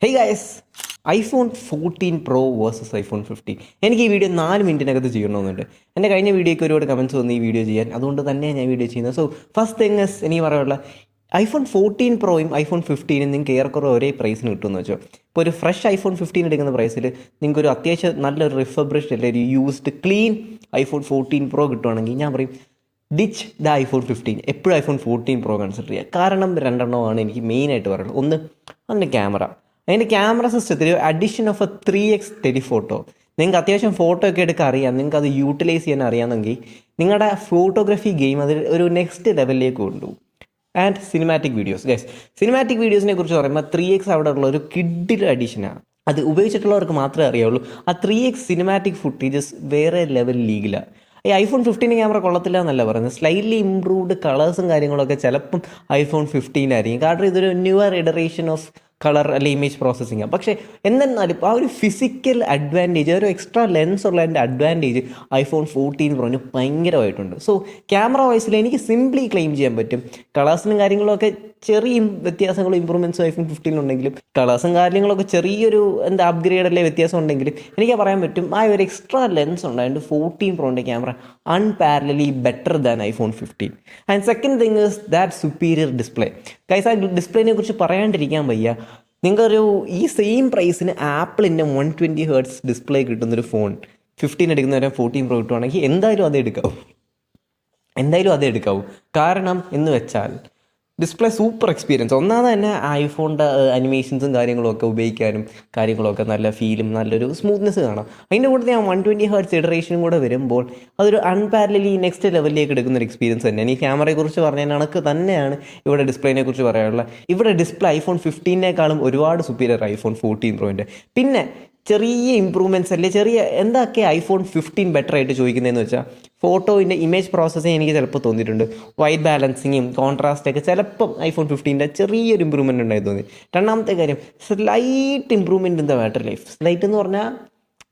Hey guys, iPhone 14 pro versus iPhone 15. എനിക്ക് ഈ video 4 മിനിറ്റിനകത്ത് ചെയ്യണമെന്നുണ്ട്. എൻ്റെ കഴിഞ്ഞ വീഡിയോയ്ക്ക് ഒരുപാട് കമൻറ്റ്സ് വന്നു ഈ വീഡിയോ ചെയ്യാൻ, അതുകൊണ്ട് തന്നെയാണ് ഞാൻ വീഡിയോ ചെയ്യുന്നത്. സോ ഫസ്റ്റ് തിങ് ഇസ്, എനിക്ക് പറയാനുള്ള ഐഫോൺ 14 പ്രോയും ഐഫോൺ 15 നിങ്ങൾക്ക് ഏറെക്കുറെ ഒരേ പ്രൈസിന് കിട്ടുമെന്ന് വെച്ചോ. ഇപ്പോൾ ഒരു ഫ്രഷ് ഐഫോൺ 15 എടുക്കുന്ന പ്രൈസിൽ നിങ്ങൾക്കൊരു അത്യാവശ്യം നല്ലൊരു റിഫബ്രിഷ്ഡ് അല്ലെങ്കിൽ ഒരു യൂസ്ഡ് ക്ലീൻ ഐഫോൺ 14 പ്രോ കിട്ടുവാണെങ്കിൽ ഞാൻ പറയും ഡിച്ച് ദ ഐഫോൺ 15. എപ്പോഴും ഐഫോൺ 14 പ്രോ കൺസിഡർ ചെയ്യുക. കാരണം രണ്ടെണ്ണമാണ് എനിക്ക് മെയിനായിട്ട് പറയുന്നത്. ഒന്ന്, അതിൻ്റെ ക്യാമറ സിസ്റ്റത്തിൽ addition of A 3x telephoto. നിങ്ങൾക്ക് അത്യാവശ്യം ഫോട്ടോ ഒക്കെ എടുക്കാൻ അറിയാം, നിങ്ങൾക്ക് അത് യൂട്ടിലൈസ് ചെയ്യാൻ അറിയാമെങ്കിൽ നിങ്ങളുടെ ഫോട്ടോഗ്രാഫി ഗെയിം അതിൽ ഒരു നെക്സ്റ്റ് ലെവലിലേക്ക് കൊണ്ടുപോകും. And cinematic videos, guys, cinematic വീഡിയോസിനെ കുറിച്ച് പറയുമ്പോൾ 3x അവിടെ ഉള്ള ഒരു കിഡിൽ അഡീഷനാണ്. അത് ഉപയോഗിച്ചിട്ടുള്ളവർക്ക് മാത്രമേ അറിയാവുള്ളൂ. ആ 3x സിനിമാറ്റിക് ഫുട്ടേജസ് വേറെ ലെവൽ ലീഗിലാണ്. ഈ ഐഫോൺ 15 ക്യാമറ കൊള്ളത്തില്ല എന്നല്ല പറയുന്നത്, സ്ലൈറ്റ്ലി ഇംപ്രൂവ്ഡ് കളേഴ്സും കാര്യങ്ങളൊക്കെ ചിലപ്പം ഐഫോൺ 15 ആയിരിക്കും. കാരണം ഇതൊരു ന്യൂവർ ഇഡറേഷൻ ഓഫ് കളർ അല്ലെങ്കിൽ ഇമേജ് പ്രോസസ്സിങ്. പക്ഷേ എന്നിരുന്നാലും ആ ഒരു ഫിസിക്കൽ അഡ്വാൻറ്റേജ്, ഒരു എക്സ്ട്രാ ലെൻസ് ഉള്ളതിൻ്റെ അഡ്വാൻറ്റേജ് ഐഫോൺ 14 പ്രോന് ഭയങ്കരമായിട്ടുണ്ട്. സോ ക്യാമറ വൈസിൽ എനിക്ക് സിംപ്ലി ക്ലെയിം ചെയ്യാൻ പറ്റും. കളേഴ്സിനും കാര്യങ്ങളൊക്കെ ചെറിയ വ്യത്യാസങ്ങളും ഇമ്പ്രൂവ്മെൻറ്റ്സും ഐഫോൺ 15 ഉണ്ടെങ്കിലും കളേഴ്സും കാര്യങ്ങളൊക്കെ ചെറിയൊരു അപ്ഗ്രേഡ് അല്ലേ വ്യത്യാസം ഉണ്ടെങ്കിലും എനിക്ക് പറയാൻ പറ്റും ആ ഒരു എക്സ്ട്രാ ലെൻസ് ഉണ്ടായതുകൊണ്ട് 14 പ്രോൻ്റെ camera unparalleled better than iPhone 15. And second thing is that superior display. Guys, ആ ഡിസ്പ്ലേനെ കുറിച്ച് പറയാണ്ടിരിക്കാൻ വയ്യ. നിങ്ങൾക്കൊരു ഈ സെയിം പ്രൈസിന് ആപ്പിളിൻ്റെ 120 ഹെർട്സ് ഡിസ്പ്ലേ കിട്ടുന്നൊരു ഫോൺ 15 എടുക്കുന്നവരെ 14 പ്രോ കിട്ടുവാണെങ്കിൽ എന്തായാലും അതേ എടുക്കാവൂ. കാരണം എന്ന് വെച്ചാൽ ഡിസ്പ്ലേ സൂപ്പർ എക്സ്പീരിയൻസ്. ഒന്നാമത് തന്നെ ഐഫോണിൻ്റെ അനിമേഷൻസും കാര്യങ്ങളൊക്കെ ഉപയോഗിക്കാനും കാര്യങ്ങളൊക്കെ നല്ല ഫീലും നല്ലൊരു സ്മൂത്ത്നെസ് കാണാം. അതിൻ്റെ കൂടെ 120 ഹെർട്സ് ഇറ്ററേഷനും കൂടെ വരുമ്പോൾ അതൊരു അൺപാരലലി നെക്സ്റ്റ് ലെവലിലേക്ക് എടുക്കുന്നൊരു എക്സ്പീരിയൻസ് തന്നെയാണ്. ഈ ക്യാമറയെക്കുറിച്ച് പറഞ്ഞ കണക്ക് തന്നെയാണ് ഇവിടെ ഡിസ്പ്ലേനെ കുറിച്ച് പറയാനുള്ളത്. ഇവിടെ ഡിസ്പ്ലേ ഐഫോൺ 15-നേക്കാളും ഒരുപാട് സുപ്പീരിയർ ഐഫോൺ 14 പ്രോൻ്റെ. പിന്നെ ചെറിയ ഇമ്പ്രൂവ്മെൻറ്റ്സ് അല്ലേ, ചെറിയ എന്തൊക്കെ ഐഫോൺ 15 ബെറ്റർ ആയിട്ട് ചോദിക്കുന്നതെന്ന് വെച്ചാൽ ഫോട്ടോയിൻ്റെ ഇമേജ് പ്രോസസ്സിങ് എനിക്ക് ചിലപ്പോൾ തോന്നിയിട്ടുണ്ട്. വൈറ്റ് ബാലൻസിങ്ങും കോൺട്രാസ്റ്റൊക്കെ ചിലപ്പം ഐഫോൺ 15 ചെറിയൊരു ഇമ്പ്രൂവ്മെൻറ്റ് ഉണ്ടായി തോന്നി. രണ്ടാമത്തെ കാര്യം, slight improvement in the battery life. Slight എന്ന് പറഞ്ഞാൽ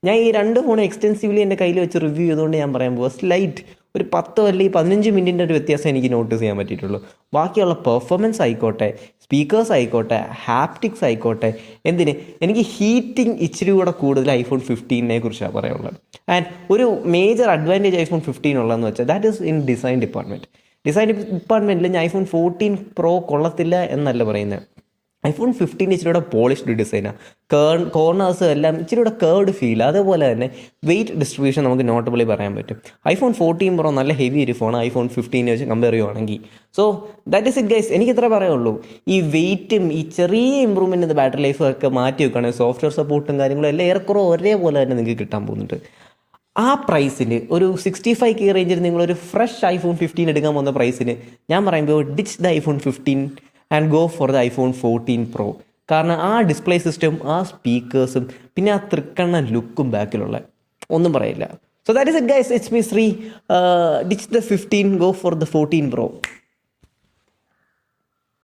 ഞാൻ ഈ 2 ഫോൺ എക്സ്റ്റെൻസീവ്ലി എൻ്റെ കയ്യിൽ വെച്ച് റിവ്യൂ ചെയ്തുകൊണ്ട് ഞാൻ പറയാൻ പോകുക, സ്ലൈറ്റ് ഒരു 10 അല്ലെങ്കിൽ 15 മിനിറ്റിൻ്റെ ഒരു വ്യത്യാസം എനിക്ക് നോട്ടീസ് ചെയ്യാൻ പറ്റിയിട്ടുള്ളൂ. ബാക്കിയുള്ള പെർഫോമൻസ് ആയിക്കോട്ടെ, സ്പീക്കേഴ്സ് ആയിക്കോട്ടെ, ഹാപ്റ്റിക്സ് ആയിക്കോട്ടെ, എനിക്ക് ഹീറ്റിംഗ് ഇച്ചിരി കൂടെ കൂടുതൽ ഐഫോൺ 15 കുറിച്ചാണ് പറയാനുള്ളത്. ആൻഡ് ഒരു മേജർ അഡ്വാൻറ്റേജ് ഐഫോൺ 15 ഉള്ളതെന്ന് വെച്ചാൽ ദാറ്റ് ഈസ് ഇൻ ഡിസൈൻ ഡിപ്പാർട്ട്മെൻറ്റിൽ ഞാൻ ഐഫോൺ 14 പ്രോ കൊള്ളത്തില്ല എന്നല്ല പറയുന്നത്. ഐഫോൺ 15 ഇച്ചിരി കൂടെ പോളിഷ്ഡ് ഡിസൈനാണ്. കോർണേഴ്സ് എല്ലാം ഇച്ചിരി കൂടെ കേർഡ് ഫീൽ. അതേപോലെ തന്നെ വെയിറ്റ് ഡിസ്ട്രിബ്യൂഷൻ നമുക്ക് നോട്ടബിളി പറയാൻ പറ്റും. ഐഫോൺ 14 പ്രോ നല്ല ഹെവി ഒരു ഫോൺ ഐഫോൺ 15 വെച്ച് കമ്പയർ ചെയ്യുവാണെങ്കിൽ. So that is it guys. എനിക്ക് ഇത്രേ പറയുള്ളൂ. ഈ വെയിറ്റും ഈ ചെറിയ ഇമ്പ്രൂവ്മെൻറ്റ് ബാറ്ററി ലൈഫും ഒക്കെ മാറ്റി വെക്കുകയാണെങ്കിൽ സോഫ്റ്റ്വെയർ സപ്പോർട്ടും കാര്യങ്ങളും എല്ലാം ഏറെക്കുറെ ഒരേപോലെ തന്നെ നിങ്ങൾക്ക് കിട്ടാൻ പോകുന്നുണ്ട്. ആ പ്രൈസിന് ഒരു 65K റേഞ്ചിൽ നിങ്ങളൊരു ഫ്രഷ് ഐഫോൺ 15 എടുക്കാൻ പോകുന്ന പ്രൈസിന് ഞാൻ പറയുമ്പോൾ ditch the iPhone 15 and go for the iPhone 14 pro. കാരണം ആ ഡിസ്പ്ലേ സിസ്റ്റം, ആ സ്പീക്കേഴ്സും പിന്നെ ആ തൃക്കണ്ണ ലുക്കും ബാക്കിലുള്ള ഒന്നും പറയില്ല. So that is it guys. It's me Shri. Ditch the 15, go for the 14 pro.